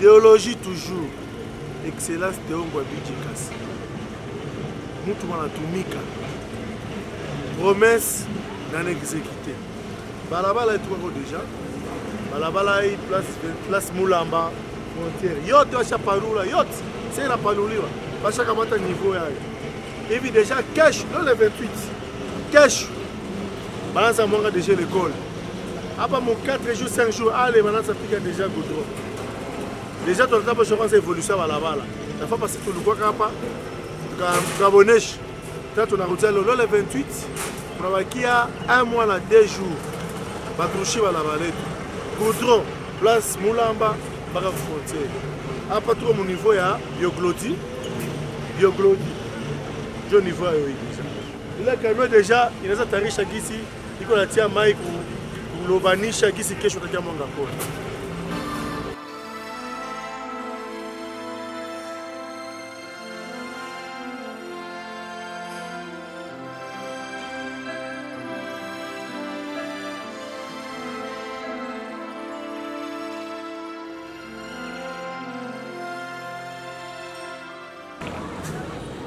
idéologie toujours. Excellence Théongo Abidji Kasi. Mutu tumika. Promesse n'en exécuté. Balabala est tout déjà. Balabala est place Moulamba, frontière. Yot, wacha palula, yot. C'est la paluliwa. Wacha kamata niveau ya. Et puis déjà cash, non le 28. Cash. Balance à moi déjà l'école. Après mon 4 jours, 5 jours, allez, maintenant ça pique déjà goudron. Déjà, tu as besoin de évolution à la balle. La fois passée, tu le vois pas. Tu as abonné. Tu as route le 28. Il y a 1 mois, 2 jours. Tu as touché à la balle. Goudron, place Moulamba, par la frontière. Après, tout mon niveau, il y a Bioglodi. Bioglodi. Je niveau déjà. Il a quand même déjà, il a sa tarif chaque ici. Il a tiré Mike ou l'Obani chaque ici qui est sur le Diamanga.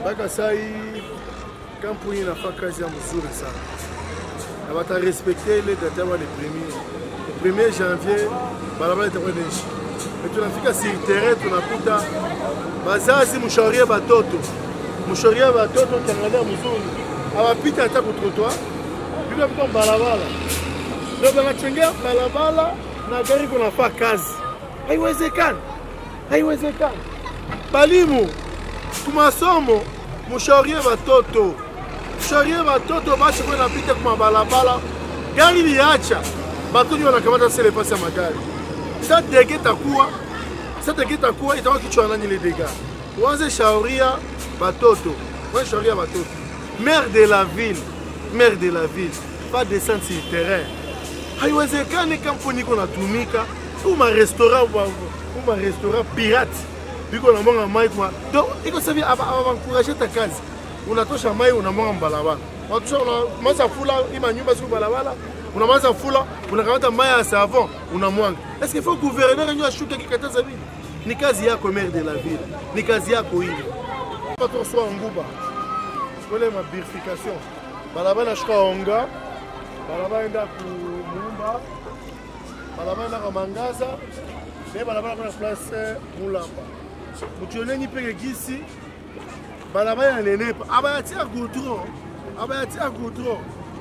Baka sai kampuni inafanya kazi ya mzuri sana. Na wata respecter les dates ya le 1er janvier barabara itakuwa ndeshi. Tunafika si terrain tunakuta bazazi mshauri batoto. Mshauri batoto kiangalia mzuri. Hawapita hata ku trottoir. Bila kutoa barabara. Ndio banachengea barabara na gari kunafanya kazi. Haiwezekani. Haiwezekani. Balimu kumasomo mushaurie batoto basi kwa napita kwa balabala gari liacha batu wanakamata sele pasi ya magari sa degeta kuwa itakuwa kichwa nani le dégâts uanze shauria batoto maire de la ville pas descendre sur le terrain haiwezekani kampuni kuna tumika uma restaurant pirate biko na mwanga mai kwa donc iko savi encourager ta kazi unatosha mai unamwanga mbalabala watu unaanza fula ima nyumba sio balabala unaanza fula unakamata mai ya savon unamwanga est-ce qu'il faut gouverneur nyo ashuke kikataza vile ni kazi yako maire de la ville ni kazi yako ile pas trop soit nguba wale ma purification balabala shika onga balabala enda ku Mulumba balabala na Mangaza mais balabala kwa place Mulamba mutuoneni peke gisi balabala ya nenepa abayatia goudron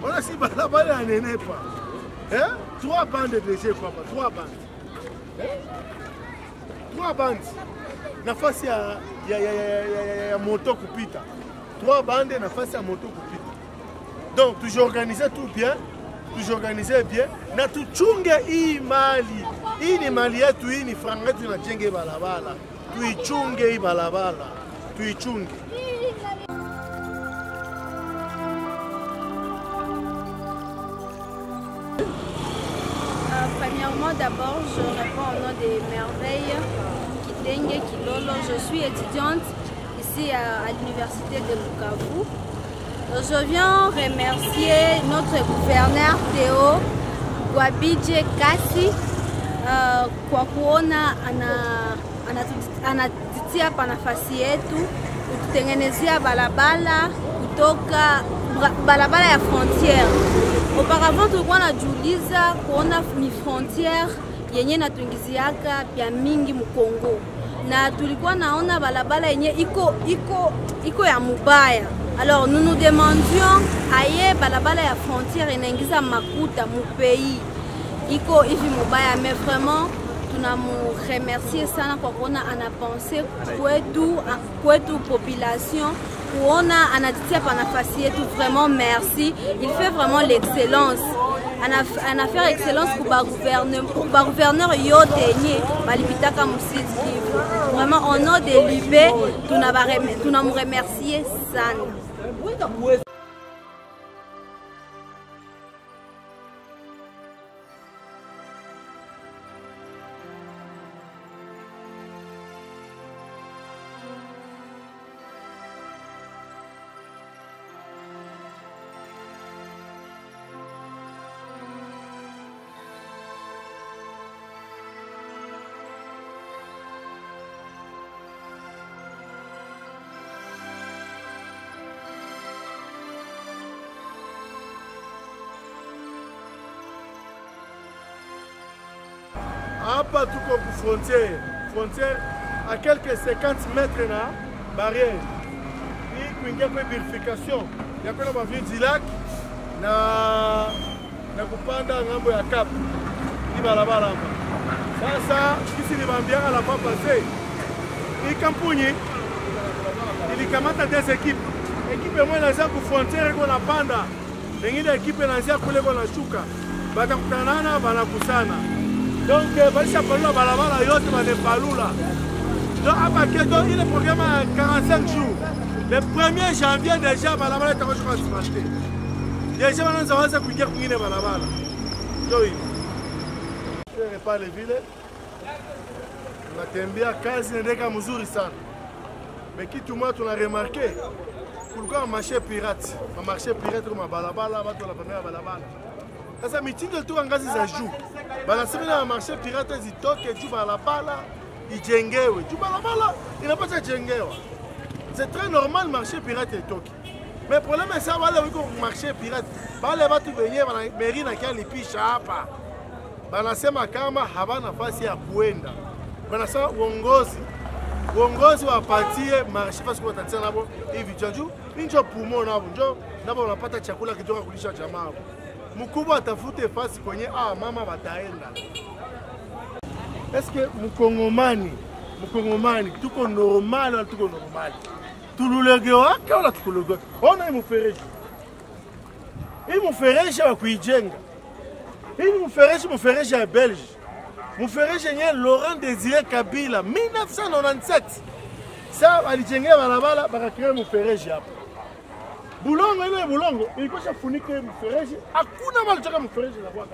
on a si balabala ya nenepa 3 bandes déjà quoi 3 bandes 3 bandes nafasi ya moto kupita 3 bandes nafasi ya moto kupita donc toujours organiser tout bien na tuchunge hii mali hii ni mali yetu hii ni franga yetu na jenge balabala tuichunge hii balabala tuichunge. Premièrement, d'abord, je réponds au nom des merveilles Kitenge Kilolo. Je suis étudiante ici à l'université de Bukavu. Je viens remercier notre gouverneur Théo Abidji Kasi kwa kuona anatitia hapa nafasi yetu kutengenezea barabara kutoka barabara ya frontière. Auparavant tulikuwa najiuliza kuona ni frontière yenye natuingiziaka pia mingi Mkongo, na tulikuwa naona barabara yenye iko ya mubaya. Alors nous nous demandions aye barabara ya frontière inaingiza makuta mu pays iko hivi mubaya, mais vraiment tunamuremercier sana kwa kuona anapense kwetu population, kuona anatitia pa nafasi yetu. Vraiment merci, il fait vraiment l'excellence, anafanya excellence kwa gouverneur yote yenye balipitaka Sud Kivu. Vraiment au nom de l'UP tunamuremercier sana. Hapa tuko ku frontière. Frontière à quelques 50 mètres na barrière. Hii kuingia kwa verification. Ya kwenda kwa Ville du Lac na kupanda ngambo ya Cap. Ni barabara hapa. Sasa kisi niwaambia la fois passée. Hii kampuni ilikamata des équipes. Équipe moja inaanza ku frontière iko na panda. Wengine ekipe inaanzia kule kwa nashuka. Batakutanana banakusana. Donc baisha palula balabala yote banepalula. Donc hapa keto ile programme à 45 jours. Le 1er janvier déjà balabala itakuwa asphalté. Déjà wanaanza waza kuingia kwingine balabala. Ndio hivi. Je pas les villes. Tunatembea kazi inaendeka mzuri sana. Mais kitu moja tuna remarqué kulikuwa marché pirate. Marché pirate kama balabala watu wanapanda balabala. Sasa mitindo tu ngazi za juu. Banasema na marché pirate zitoke juu balabala ijengewe. Juu balabala inapata jengewa. C'est très normal marché pirate itoke. Mais problème c'est ça wale wiko marché pirate. Wale watu wenyewe wana mairie na kia lipisha hapa. Banasema kama habana nafasi ya kuenda. Banasema uongozi wapatie marché parce que watatia nabo hivi jaju ninjo pumo nabo wanapata chakula kidogo kulisha jamaa. Mkubwa atafute fasi kwenye mama wataenda. Est-ce que mkongomani tuko normal wala tuko normal? Tululegewa wala tukulegewa? Ona imufereji wa kuijenga. Mufereji ya Belge. Mufereji nye Laurent Désiré Kabila 1997. Sa alijengea balabala bakakrea mufereji hapa. Bulongo ile bulongo ilikuwa shafunike mfereji. Hakuna mali toka mfereji na kwa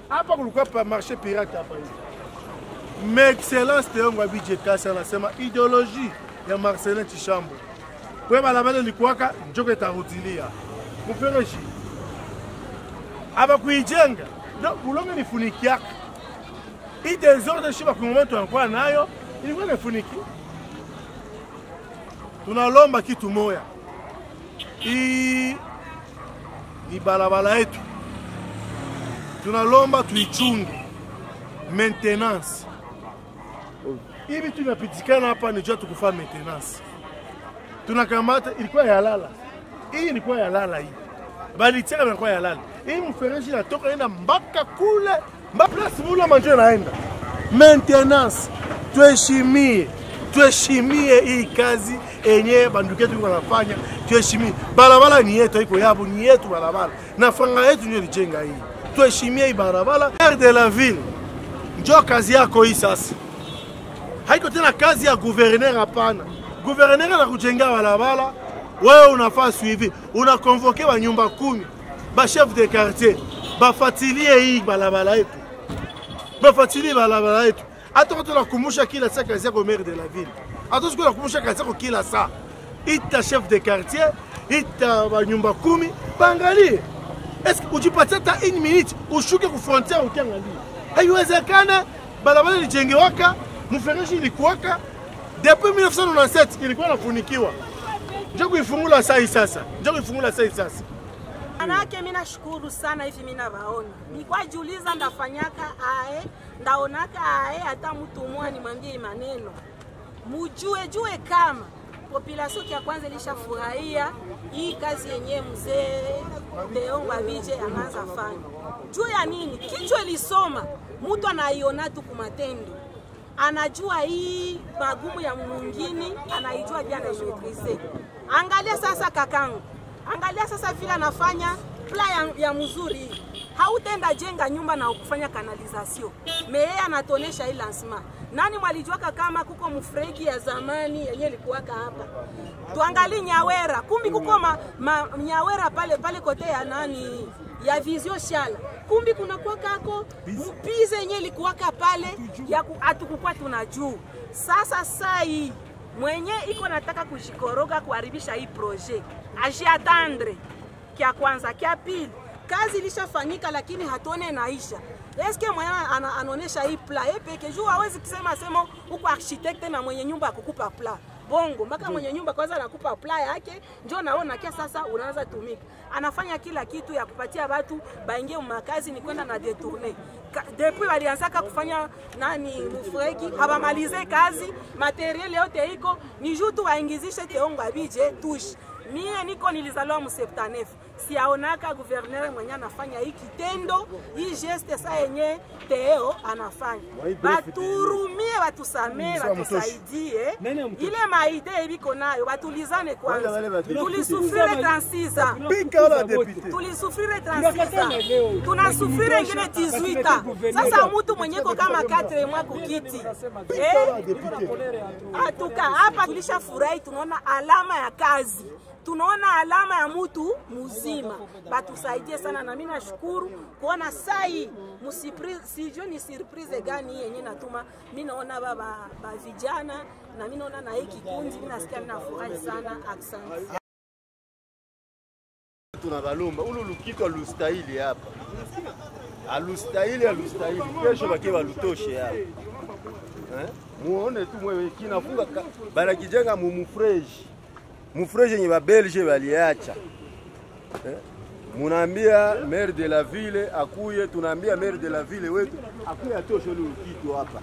hapa kulikuwa pa marché pirate hapa hivi. Mais excellence Théongo Abidje Kasa anasema idéologie ya Marcelin Tishambo. Kwa balabala ilikuwa njoko itarudilia. Mfereji aba kuijenga. Donc bulongo ni funikiaka. Hii désordre shiba kwa moment tunakuwa nayo ilikuwa inafuniki. Tunalomba kitu moya. Hii ni balabala yetu. Tunalomba tuichunge. Maintenance. Hivi tunapitikana hapa ni jua tukufa maintenance. Tunakamata ilikuwa ya lala. Hii ilikuwa ya lala hii. Bali tena ilikuwa ya lala. Hii mfereji natoka ina mpaka kule. Mpaka place mula manjo naenda. Maintenance. Tuheshimie hii kazi enye banduke tu wanafanya. Tuheshimie. Barabara ni yetu iko yabo ni yetu barabara. Na franga yetu ndio lijenga hii. Tuheshimie hii barabara. Maire de la ville. Njoo kazi yako hii sasa. Haiko tena kazi ya gouverneur hapana. Gouverneur anakujenga barabara. Wewe unafaa suivi. Unakonvoke wa nyumba 10. Ba chef de quartier. Bafatilie hii barabara yetu. Bafatilie barabara yetu. Hata tunakumbusha kila saa kazi yako maire de la ville. Hata tunakumbusha kazi yako kila saa. Ita chef de quartier, ita ba nyumba 10, bangalie. Est-ce que ujipatie hata 1 minute ushuke ku frontière ukiangalia? Haiwezekana barabara ilijengewaka, mfereji ilikuwaka depuis 1997 ilikuwa inafunikiwa. Njoo kuifungula sasa. Manake mimi nashukuru sana hivi mimi nawaona. Nilikuwa jiuliza ndafanyaka ndaonaka hata mtu mmoja nimwambie maneno. Mujue kama population ya kwanza ilishafurahia hii kazi yenyewe mzee Théongo Abidje anaanza fanya. Juu ya nini? Kichwa ilisoma, mtu anaiona tu kumatendo. Anajua hii magumu ya mwingine, anaijua pia na maîtriser. Angalia sasa kakangu. Angalia sasa vile anafanya plan ya mzuri. Hautenda jenga nyumba na kufanya kanalizasyon. Yeye anatonesha hii lancement. Nani mwalijuaka kama kuko mfregi ya zamani yenye ilikuwaka hapa. Tuangalie Nyawera. Kumbi kuko Nyawera pale kote ya nani ya Vision Shala. Kumbi kuna kwa kako mpize yenye ilikuwaka pale ya atukukua tunajua. Sasa sai mwenye iko nataka kujikoroga kuharibisha hii projet. Ajiatandre kia kwanza, kia pili. Kazi ilishafanyika lakini hatuone naisha. Eske mwenye anaonesha hii plan peke juu hawezi kusema huko architecte na mwenye nyumba akukupa plan. Bongo mpaka mwenye nyumba kwanza anakupa plan yake, njoo naona kia sasa unaanza tumika. Anafanya kila kitu ya kupatia watu baingie makazi ni kwenda na detourner. depuis walianzaka kufanya nani mufregi habamalize kazi, materiel yote iko ni juu tu waingizishe Teongo abije tushi. Mie niko nilizaliwa mu 79. Siaonaka gouverneur mwenye anafanya hii kitendo, hii geste sa yenye Teo anafanya. Baturumie, batusamee, batusaidie. Ile maide ibiko nayo, batulizane kwanza. Tulisufrire 36 ans. Tulisufrire 36 ans. Tunasufrire ingine 18 ans. Sasa mtu mwenyeko kama 4 mois kukiti. Atuka hapa tulishafurahi, tunaona alama ya kazi. Tunaona alama ya mtu mzima. Batusaidie sana na mimi nashukuru kuona sai sijui ni surprise gani yenye natuma mimi naona baba vijana na mimi naona na hiki kikundi mimi nasikia ninafurahi sana. Asante. Tunabalomba ulu lukiko alustahili hapa. Alustahili kesho bake balutoshe hapa. Muone tu mwewe kinafunga bala kijenga mumufreji. Mufreji yenye ba Belge baliacha. Munaambia maire de la ville akuye, tunaambia maire de la ville wetu akuye atoshe ule kitu hapa.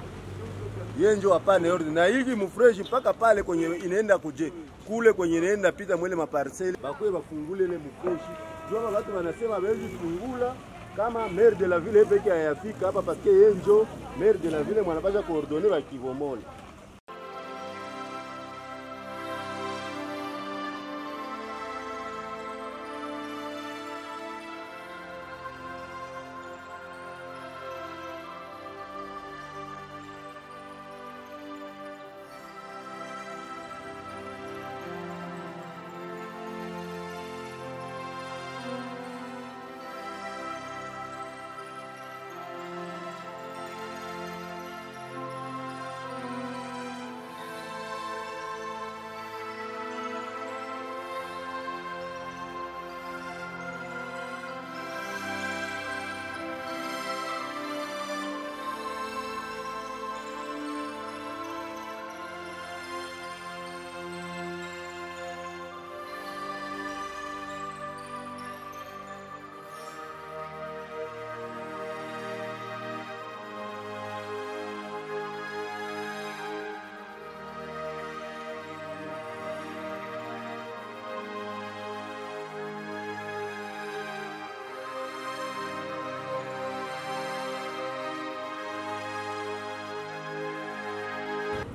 Yenjo hapana ordre na hiki mufreji mpaka pale kwenye inaenda kuje kule kwenye inaenda pita mwele maparcelle bakuye bafungule ile mufreji. Jua watu wanasema bezi fungula kama maire de la ville peke hayafika hapa parce que yenjo maire de la ville mwanapasha coordonner ba Kivomole.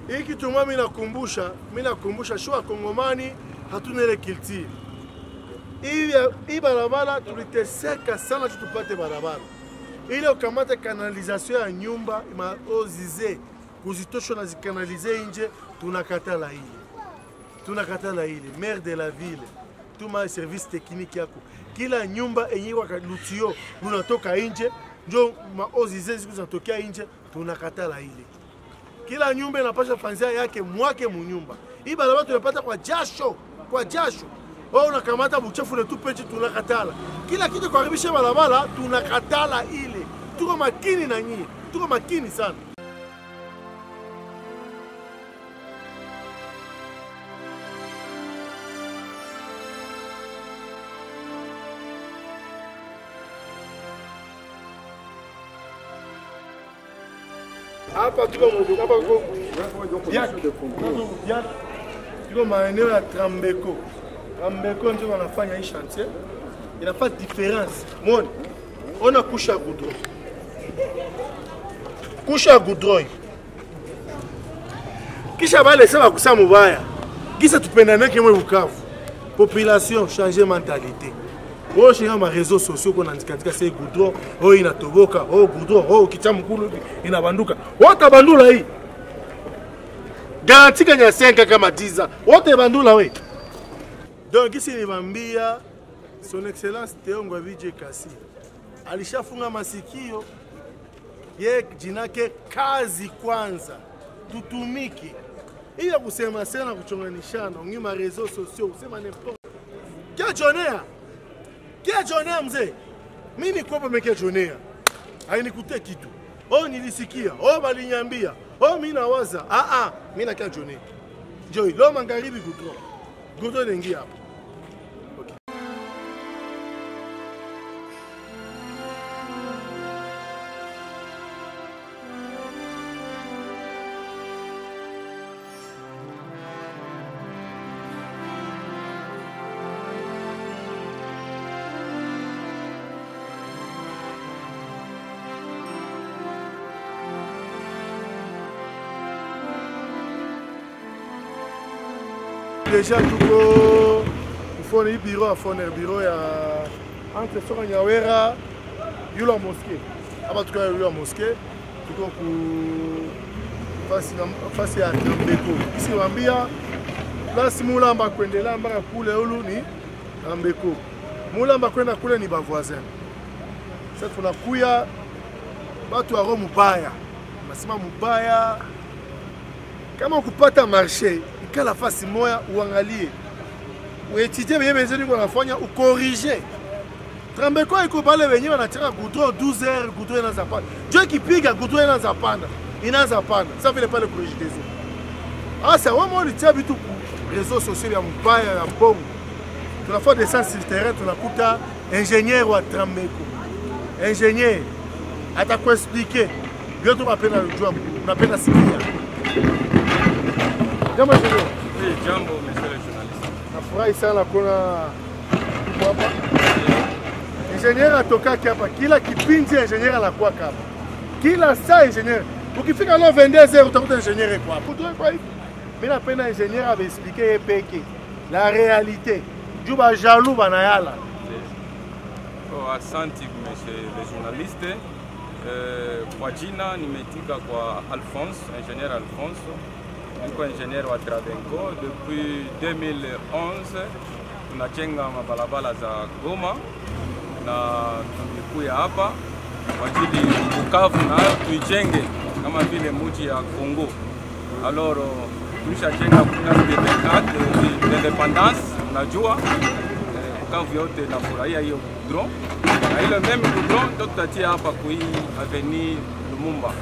Hii kitu mimi nakumbusha shua Kongomani hatuna ile culture. Hii barabara tuliteseka sana tupate barabara. Ile ukamata kanalizasyon ya nyumba ozize kuzitosha na zikanalize nje tunakatala ile. Tunakatala ile maire de la ville. Tuma service technique yako. Kila nyumba enye wakalutio unatoka nje njo ozize zikuzatokea nje tunakatala ile. Kila nyumba inapasha fanzia yake mwake munyumba. Hii barabara tunapata kwa jasho, Wao unakamata buchafu na tupeche tunakatala. Kila kitu kuharibisha barabara tunakatala ile. Tuko makini na nyinyi. Tuko makini sana. Hapa tuko maeneo ya Trambeko. Trambeko ndio wanafanya hii chantier. Inafanya difference. Mwone. Ona kusha goudron. Kusha goudron. Kisha bale sema kusa mubaya. Kisa tupendane kemwe Bukavu. Population changer mentalité. Oh, chez les réseaux sociaux qu'on a dit que c'est goudron, oh il a toboka, oh goudron, oh kitamukulu il a banduka. Oh ta bandula hii. Garanti kanya 5 kama 10 ans. Oh ta bandula we. Donc ici ni bambia son excellence Teongo Abidje Kasi. Alishafunga masikio. Ye jinake kazi kwanza. Tutumike. Ili kusema sana kuchonganishana, ngima réseaux sociaux, usema n'importe. Kia jonea? Kia jonea mzee? Mimi niko hapa mekia hainikute kitu. Oh nilisikia, oh baliniambia, oh mimi nawaza. Mimi nakia jonea. Joy, lo magharibi goudron. Goudron nengi hapa. déjà tuko kufona bureau à Foner bureau ya entre Soko Nyawera yula mosquée aba tuko yula mosquée tuko ku fasi ya Mbeko isi wambia place mulamba kwendela mbaka kule ulu ni Mbeko mulamba kwenda kule ni ba voisin sasa tunakuya watu wa mubaya nasema mubaya kama ukupata marché ikala fasi moya uangalie uetidie benye benzeni kwa nafanya ukorige Trambeko iko pale wenyewe wanachanga goudron 12h goudron inaanza panda jo kipiga goudron inaanza panda sasa vile pale corrige des eaux asa wao walitia vitu réseaux sociaux ya mbaya ya mbongo tunafanya descente sur terrain tunakuta ingénieur wa Trambeko ingénieur atakuexpliquer bientôt mapena unajua unapenda sikia jambo hilo jambo monsieur le journaliste nafurahi sana kuna hapa ingénieur atoka hapa kila kipindi ingénieur anakuwa hapa kila saa ingénieur ukifika leo 22h utakuta ingénieur kwa hapo tu kwa hivi mimi napenda ingénieur abeexpliquer peke la réalité juba jaloux banayala asante monsieur le journaliste kwa jina nimetika kwa Alphonse ingénieur Alphonse niko ingénieur wa Travenco depuis 2011 tunajenga mabalabala za Goma na tumekuja hapa kwa ajili Bukavu nayo tuijenge kama vile mji ya Kongo. Alors tulishajenga kuna independence unajua Bukavu yote nafurahia hiyo goudron na ile même goudron tutatia hapa kwa avenue Lumumba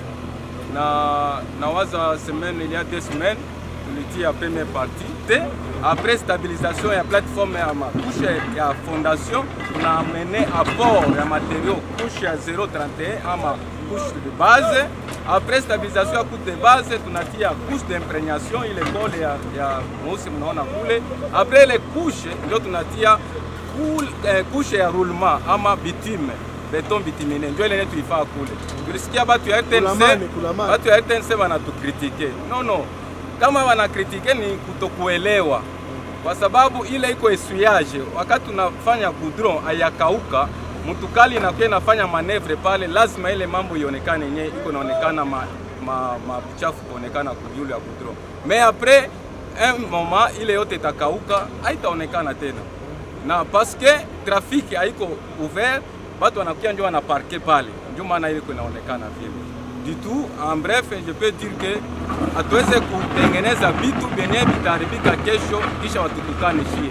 na waza semaine il y a 2 semaines tulitia première partie après stabilisation ya plateforme ya couche ya fondation on a amené apport ya matériaux couche ya 031 ama couche de base après stabilisation ya couche de base tunatia couche d'imprégnation ile kole ya mosi mnaona kule après les couches ndio tunatia couche ya roulement ama bitume beton bitumine ndio ile tuifaa kule tulisikia watu ya RTNC wanatukritike no kama wanakritike ni kutokuelewa kwa sababu ile iko esuyage wakati tunafanya goudron ayakauka mtukali inakuwa inafanya manevre pale lazima ile mambo ionekane yenyewe iko naonekana machafu kuonekana kujulu ya goudron mais après un moment ile yote itakauka haitaonekana tena na parce que trafic haiko ouvert watu wanakuja ndio wanaparke pale ndio maana ile inaonekana vile du tout. En bref, je peux dire que hatuweze kutengeneza vitu benye vitaribika kesho kisha watutukane shie.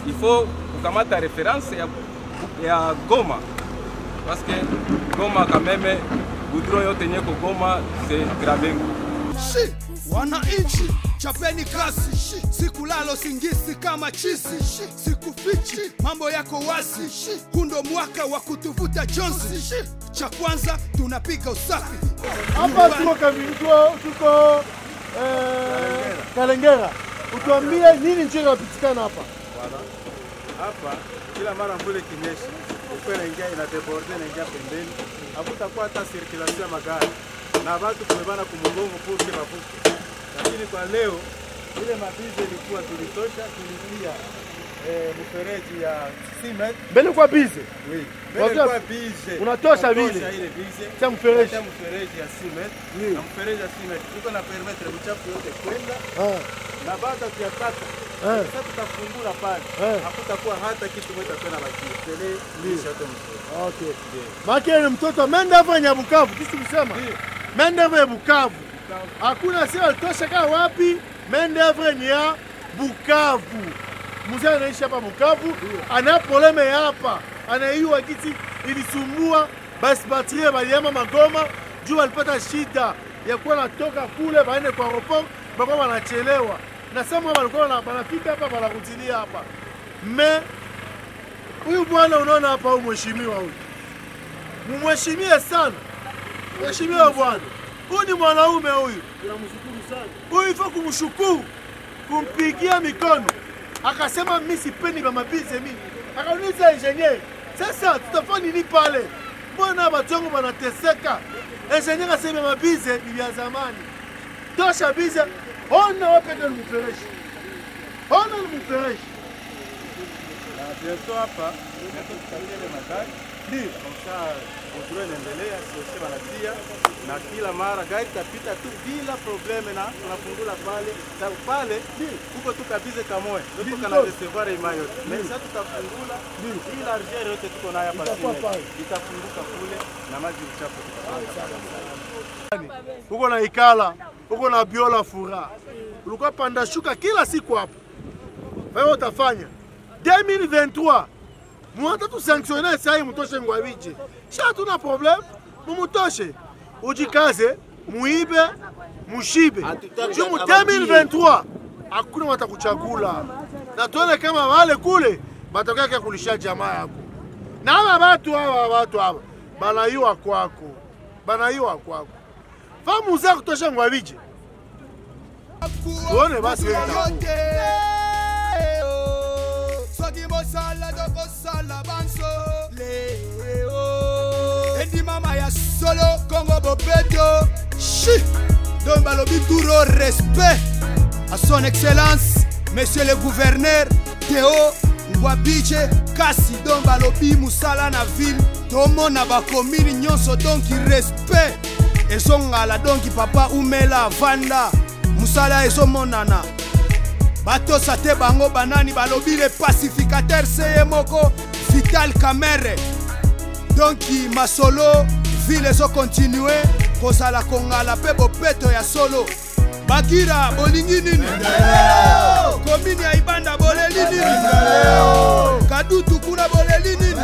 Il faut kukamata référence ya Goma parce que Goma quand même goudron yote nyeko Goma c'est Travenco. Wananchi chapeni kasi, sikulalo singisi kama chizi, sikufichi mambo yako wazi, hundo mwaka wa kutuvuta jonzi. Cha kwanza tunapiga usafi hapa tuko Kalengera. Utuambie nini njia inapitikana hapa? Hapa kila mara mbule kinyesha ukwenda ingia ina deborde na ingia pembeni hakutakuwa hata circulation ya magari na watu kumebana kumgongo puke mafuku. Lakini kwa leo ile mabize ilikuwa tulitosha tulitia mfereji ya 6 metres. Mbele kwa bize? Oui. Mbele kwa bize. Unatosha vile? Ile bize. Cha mfereji ya 6 metres. Na mfereji ya 6 metres. Iko na permettre uchafu yote kwenda. Na baada ya kata. Sasa tutafungula pale. Hakutakuwa hata kitu moja tena baki. Tele lisha yote mzuri. Okay. Maki mtoto menda fanya Bukavu, kisi kusema? Menda vya Bukavu. Hakuna sio altosha kama wapi? Mendevre ni ya Bukavu. Mzee anaishi hapa Bukavu, ana probleme hapa. Anaiua kiti ilisumbua basi batterie baliama Magoma, juu alipata shida ya kuwa natoka kule baende kwa aeroport, bako wanachelewa. Na sema walikuwa wanafika hapa wanarudilia hapa. Me huyu bwana unaona hapa huyu mheshimiwa huyu. Mheshimiwa sana. Mheshimiwa bwana. Huyu ni mwanaume huyu. Tunamshukuru sana. Huyu ifo kumshukuru, kumpigia mikono. Akasema mimi sipendi mabize mimi. Akauliza engineer, sasa tutafanya nini pale? Mbona watu wangu wanateseka? Engineer akasema mabize ni ya zamani. Tosha bize, ona wapi ndio mfereji. Bana ni mfereji. Na bientôt hapa, bientôt tutatia ile magari. Ndio, comme ça contrôle inaendelea, sio wanatia na kila mara gari tapita tu bila probleme na tunafungula pale. Sababu pale huko tu kabisa kamoe. Ndio kana recevoir imani yote. Mais sasa tutafungula hii largeur yote tuko nayo hapa chini. Itafunguka kule na maji uchafu tutapata. Huko na Ikala, huko na Biola Fura. Ulikuwa panda shuka kila siku hapo. Wewe utafanya 2023 mwata tu sanctionner sai mutoshe Ngwabiche. Sha tuna problem, mumutoshe. Ujikaze, muibe, mushibe. Jumu 2023 hakuna watakuchagula. Na tuone kama wale kule batokea kulisha jamaa yako. Na hawa watu hawa banaiwa kwako. Banaiwa kwako. Famu za kutosha Ngwabiche. Tuone basi wewe utakuwa. Sala doko sala banso leo Endi mama ya solo Congo Bobeto Chi Don balobi turo respect à son excellence monsieur le gouverneur Théo Ngwabiche kasi Don balobi musala na ville Tomo na bakomini nyonso donki respect Ezongala donki papa umela vanda musala ezomonana Bato sate bango banani balobi le pacificateur seye moko Vital Kamere Donki masolo ville zo continue kozala kongala pe bopeto ya solo Bagira bolingi nini Komini ya Ibanda boleli nini Kadutu kuna boleli nini